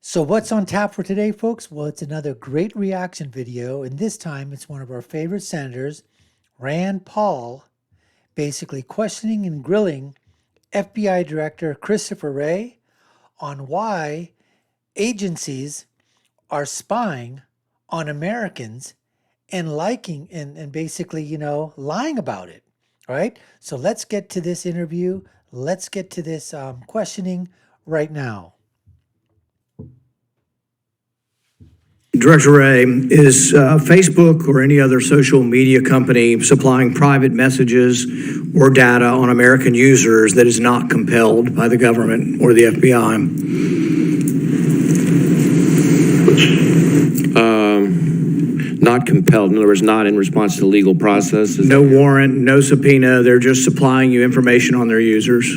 So what's on tap for today, folks? Well, it's another great reaction video, and this time it's one of our favorite senators, Rand Paul, basically questioning and grilling FBI Director Christopher Wray on why agencies are spying on Americans and liking and basically, lying about it. All right. So let's get to this interview. Let's get to this questioning right now. Director Wray, is Facebook or any other social media company supplying private messages or data on American users that is not compelled by the government or the FBI? Not compelled. In other words, not in response to legal process. No warrant, no subpoena. They're just supplying you information on their users.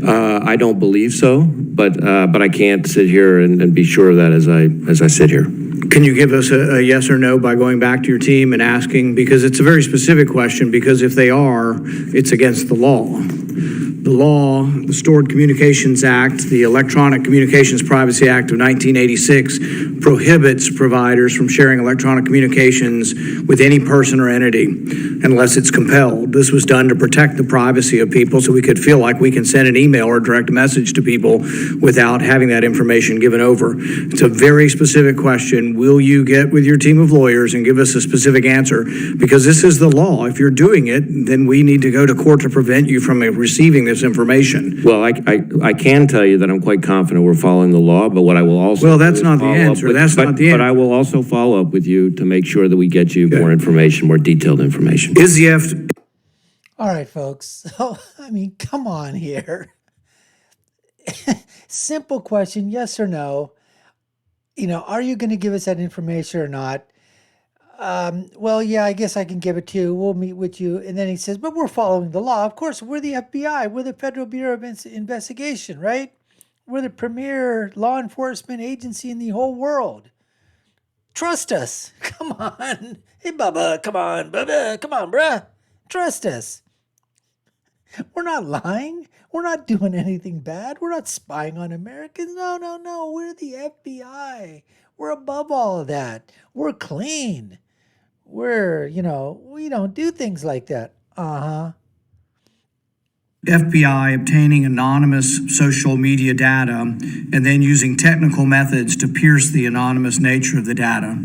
I don't believe so, but I can't sit here and be sure of that as I sit here. Can you give us a yes or no by going back to your team and asking? Because it's a very specific question, because if they are, it's against the law. The law, the Stored Communications Act, the Electronic Communications Privacy Act of 1986 prohibits providers from sharing electronic communications with any person or entity unless it's compelled. This was done to protect the privacy of people so we could feel like we can send an email or direct message to people without having that information given over. It's a very specific question. Will you get with your team of lawyers and give us a specific answer? Because this is the law. If you're doing it, then we need to go to court to prevent you from receiving this information. Well, I can tell you that I'm quite confident we're following the law, but what I will also Well, that's not the answer. That's not the answer. But I will also follow up with you to make sure that we get you more information, more detailed information. Is the All right, folks. So, come on here. Simple question, yes or no. Are you going to give us that information or not? Well, yeah, I guess I can give it to you. We'll meet with you. And then he says, but we're following the law. Of course, we're the FBI. We're the Federal Bureau of Investigation, right? We're the premier law enforcement agency in the whole world. Trust us. Come on. Hey, Bubba. Come on, Bubba. Come on, bruh. Trust us. We're not lying. We're not doing anything bad. We're not spying on Americans. No. We're the FBI. We're above all of that. We're clean. We're, we don't do things like that. FBI obtaining anonymous social media data and then using technical methods to pierce the anonymous nature of the data?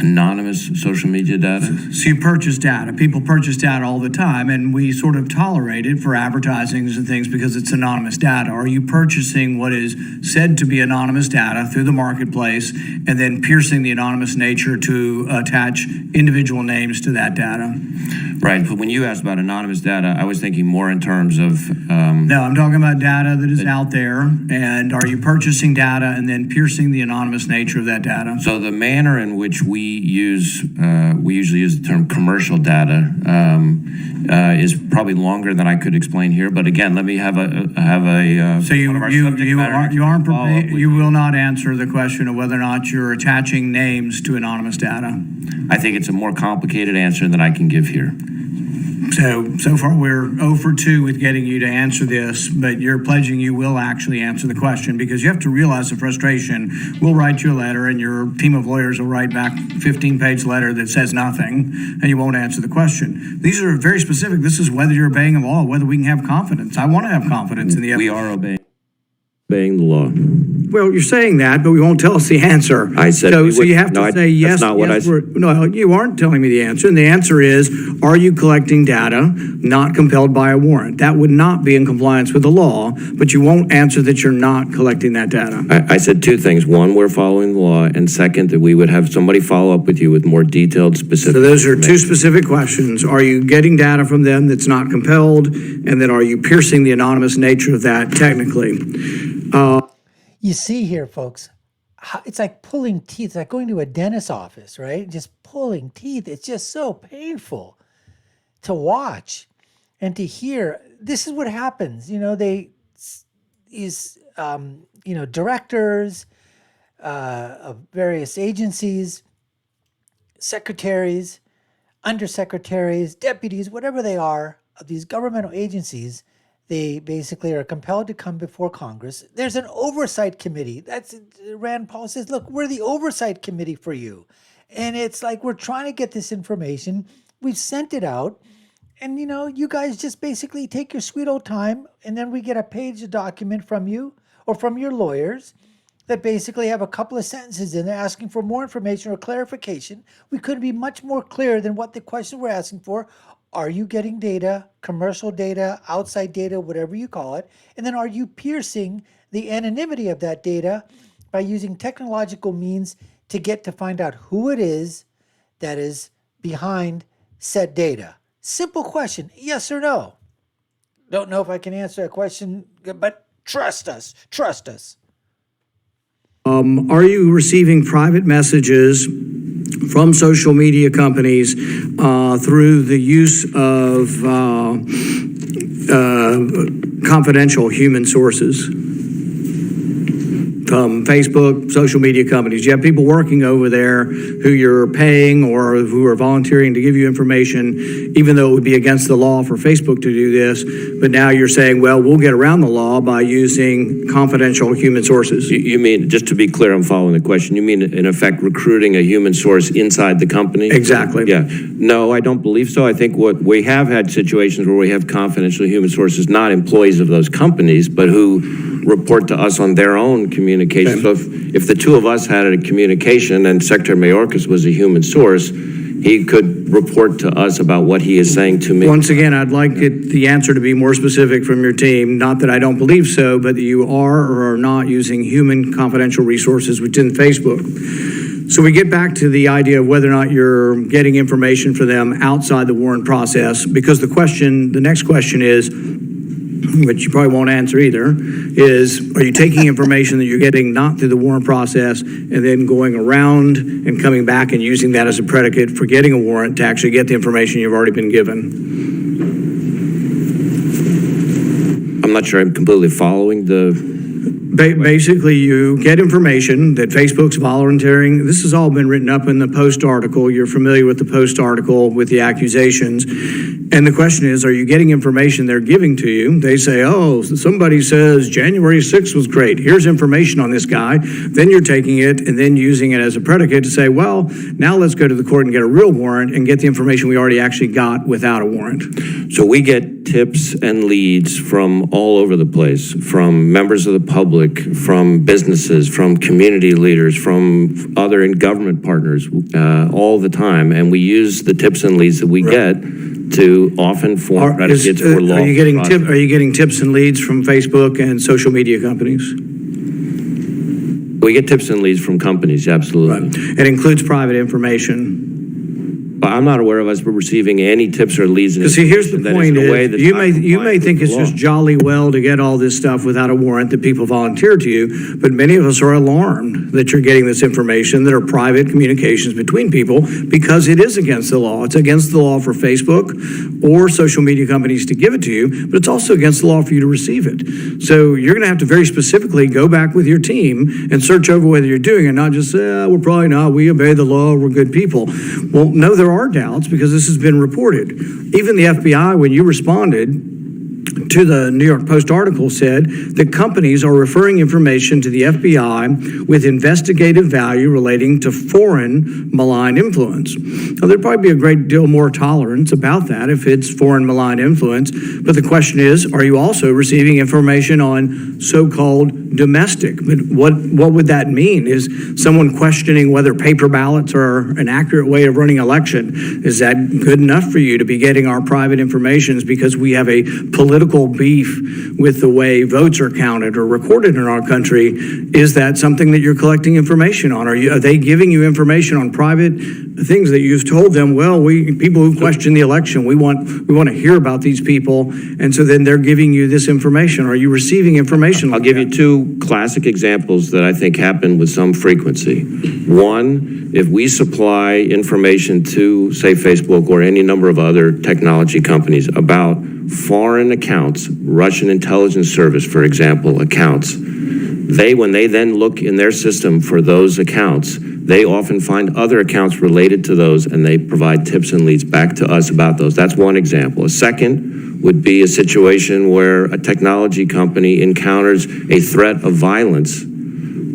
Anonymous social media data? So you purchase data. People purchase data all the time, and we sort of tolerate it for advertisings and things because it's anonymous data. Are you purchasing what is said to be anonymous data through the marketplace and then piercing the anonymous nature to attach individual names to that data? Right, but when you asked about anonymous data, I was thinking more in terms of... No, I'm talking about data that is out there, and are you purchasing data and then piercing the anonymous nature of that data? So the manner in which we usually use the term commercial data is probably longer than I could explain here. But again, let me have a. So you aren't prepared. You will not answer the question of whether or not you're attaching names to anonymous data. I think it's a more complicated answer than I can give here. So far we're 0 for 2 with getting you to answer this, but you're pledging you will actually answer the question, because you have to realize the frustration. We'll write you a letter and your team of lawyers will write back a 15-page letter that says nothing, and you won't answer the question. These are very specific. This is whether you're obeying the law, whether we can have confidence. I want to have confidence in the FBI. We are obeying the law. Well, you're saying that, but we won't tell us the answer. I said so. So you have to say yes. That's not what I said. No, you aren't telling me the answer. And the answer is: are you collecting data not compelled by a warrant? That would not be in compliance with the law. But you won't answer that you're not collecting that data. I said two things: one, we're following the law, and second, that we would have somebody follow up with you with more detailed, specific. So those are two specific questions. Are you getting data from them that's not compelled, and then are you piercing the anonymous nature of that technically? You see here, folks, it's like pulling teeth. It's like going to a dentist's office, right? Just pulling teeth. It's just so painful to watch and to hear. This is what happens. Directors of various agencies, secretaries, undersecretaries, deputies, whatever they are, of these governmental agencies, They basically are compelled to come before Congress. There's an oversight committee. That's Rand Paul says, look, we're the oversight committee for you. And it's like, we're trying to get this information. We've sent it out. And, you guys just basically take your sweet old time. And then we get a page of document from you or from your lawyers that basically have a couple of sentences in there asking for more information or clarification. We couldn't be much more clear than what the question we're asking for. Are you getting data, commercial data, outside data, whatever you call it? And then are you piercing the anonymity of that data by using technological means to get to find out who it is that is behind said data? Simple question, yes or no? Don't know if I can answer that question, but trust us, trust us. Are you receiving private messages from social media companies through the use of confidential human sources? From Facebook, social media companies. You have people working over there who you're paying or who are volunteering to give you information, even though it would be against the law for Facebook to do this. But now you're saying, well, we'll get around the law by using confidential human sources. You mean, just to be clear, I'm following the question, you mean in effect recruiting a human source inside the company? Exactly. Yeah. No, I don't believe so. I think what we have had situations where we have confidential human sources, not employees of those companies, but who report to us on their own communication. Okay. So if the two of us had a communication and Secretary Mayorkas was a human source, he could report to us about what he is saying to me. Once again, I'd like the answer to be more specific from your team. Not that I don't believe so, but that you are or are not using human confidential resources within Facebook. So we get back to the idea of whether or not you're getting information for them outside the warrant process, because the next question is, which you probably won't answer either, is are you taking information that you're getting not through the warrant process and then going around and coming back and using that as a predicate for getting a warrant to actually get the information you've already been given? I'm not sure I'm completely following the... Basically, you get information that Facebook's volunteering. This has all been written up in the Post article. You're familiar with the Post article with the accusations. And the question is, are you getting information they're giving to you? They say, oh, somebody says January 6th was great. Here's information on this guy. Then you're taking it and then using it as a predicate to say, well, now let's go to the court and get a real warrant and get the information we already actually got without a warrant. So we get tips and leads from all over the place, from members of the public, from businesses, from community leaders, from other government partners all the time. And we use the tips and leads that we get to often form predicates for law. Are you getting tips and leads from Facebook and social media companies? We get tips and leads from companies, absolutely. Right. It includes private information. But I'm not aware of us receiving any tips or leads. See, here's the point is, you may think it's just jolly well to get all this stuff without a warrant that people volunteer to you, but many of us are alarmed that you're getting this information that are private communications between people because it is against the law. It's against the law for Facebook or social media companies to give it to you, but it's also against the law for you to receive it. So you're going to have to very specifically go back with your team and search over whether you're doing it, not just say, we're probably not, we obey the law, we're good people. Well, no, there are doubts because this has been reported. Even the FBI, when you responded to the New York Post article, said that companies are referring information to the FBI with investigative value relating to foreign malign influence. Now, there'd probably be a great deal more tolerance about that if it's foreign malign influence, but the question is, are you also receiving information on so-called domestic? But what would that mean? Is someone questioning whether paper ballots are an accurate way of running election? Is that good enough for you to be getting our private information because we have a political beef with the way votes are counted or recorded in our country? Is that something that you're collecting information on? Are they giving you information on private things that you've told them, well, people who question the election, we want to hear about these people, and so then they're giving you this information? Are you receiving information? I'll give you two classic examples that I think happen with some frequency. One, if we supply information to, say, Facebook or any number of other technology companies about foreign accounts, Russian intelligence service, for example, accounts, when they then look in their system for those accounts, they often find other accounts related to those, and they provide tips and leads back to us about those. That's one example. A second, would be a situation where a technology company encounters a threat of violence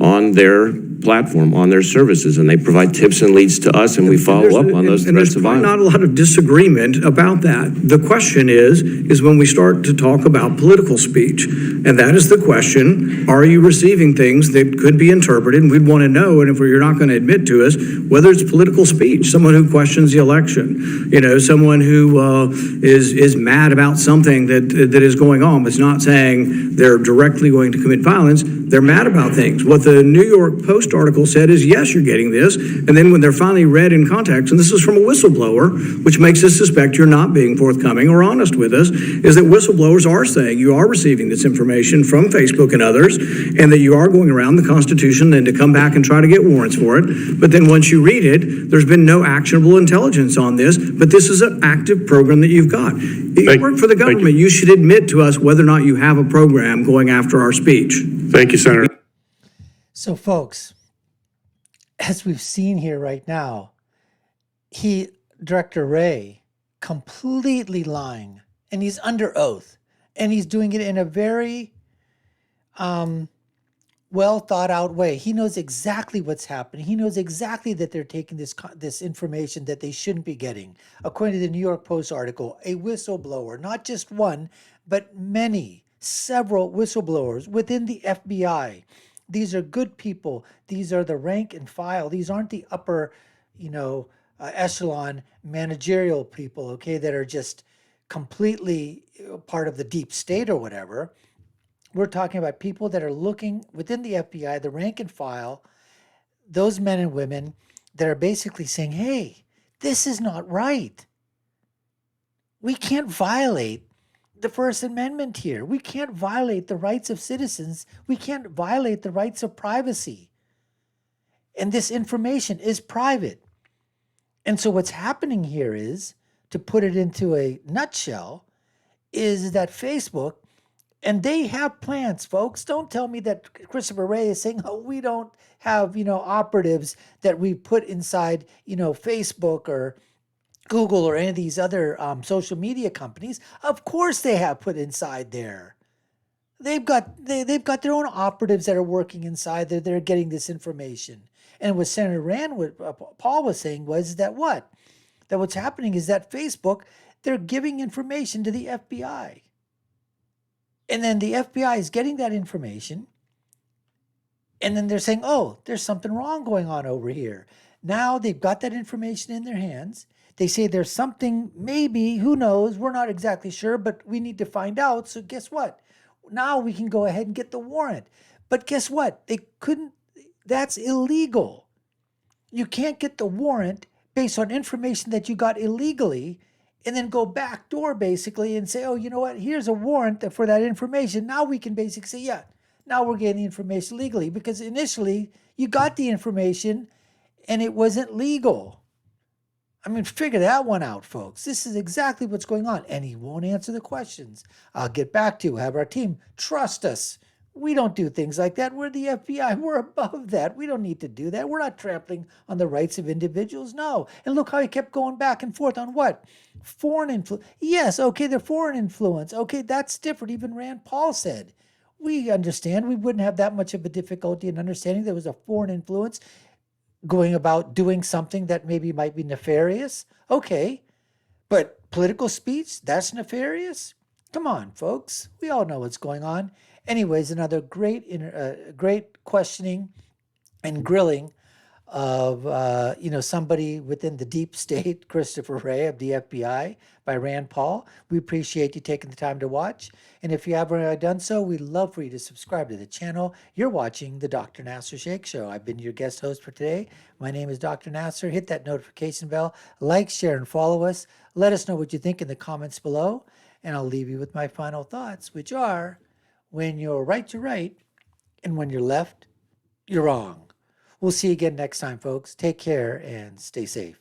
on their platform, on their services, and they provide tips and leads to us, and we follow up on those threats of violence. Not a lot of disagreement about that. The question is when we start to talk about political speech, and that is the question: are you receiving things that could be interpreted? And we'd want to know, and if you're not going to admit to us, whether it's political speech, someone who questions the election, someone who is mad about something that is going on, but it's not saying they're directly going to commit violence. They're mad about things. What the New York Post article said is, yes, you're getting this. And then when they're finally read in context, and this is from a whistleblower, which makes us suspect you're not being forthcoming or honest with us, is that whistleblowers are saying you are receiving this information from Facebook and others, and that you are going around the Constitution and to come back and try to get warrants for it. But then once you read it, there's been no actionable intelligence on this, but this is an active program that you've got. You work for the government. You should admit to us whether or not you have a program going after our speech. Thank you, Senator. So, folks, as we've seen here right now, Director Wray, completely lying, and he's under oath, and he's doing it in a very well thought out way. He knows exactly what's happening. He knows exactly that they're taking this information that they shouldn't be getting. According to the New York Post article, a whistleblower, not just one, but several whistleblowers within the FBI. These are good people. These are the rank and file. These aren't the upper, echelon managerial people, okay, that are just completely part of the deep state or whatever. We're talking about people that are looking within the FBI, the rank and file, those men and women that are basically saying, hey, this is not right. We can't violate the First Amendment here. We can't violate the rights of citizens. We can't violate the rights of privacy. And this information is private. And so what's happening here is, to put it into a nutshell, is that Facebook, and they have plans, folks. Don't tell me that Christopher Wray is saying, oh, we don't have, operatives that we put inside, Facebook or Google or any of these other social media companies. Of course they have put inside there. They've got their own operatives that are working inside there. They're getting this information. And what Senator Paul was saying was that what's happening is that Facebook, they're giving information to the FBI. And then the FBI is getting that information. And then they're saying, oh, there's something wrong going on over here. Now they've got that information in their hands. They say there's something, maybe, who knows, we're not exactly sure, but we need to find out. So guess what? Now we can go ahead and get the warrant. But guess what? They couldn't, that's illegal. You can't get the warrant based on information that you got illegally and then go backdoor basically and say, oh, you know what? Here's a warrant for that information. Now we can basically say, yeah, now we're getting the information legally, because initially you got the information and it wasn't legal. I mean, figure that one out, folks. This is exactly what's going on. And he won't answer the questions. I'll get back to you. Have our team trust us. We don't do things like that. We're the FBI. We're above that. We don't need to do that. We're not trampling on the rights of individuals. No. And look how he kept going back and forth on what? Foreign influence. Yes, okay, they're foreign influence. Okay, that's different. Even Rand Paul said, we understand. We wouldn't have that much of a difficulty in understanding there was a foreign influence going about doing something that maybe might be nefarious. Okay, but political speech, that's nefarious? Come on, folks. We all know what's going on. Anyways, another great questioning and grilling of somebody within the deep state, Christopher Wray of the FBI, by Rand Paul. We appreciate you taking the time to watch. And if you haven't already done so, we'd love for you to subscribe to the channel. You're watching the Dr. Nasir Shaikh Show. I've been your guest host for today. My name is Dr. Nasir. Hit that notification bell, like, share, and follow us. Let us know what you think in the comments below. And I'll leave you with my final thoughts, which are, when you're right, you're right. And when you're left, you're wrong. We'll see you again next time, folks. Take care and stay safe.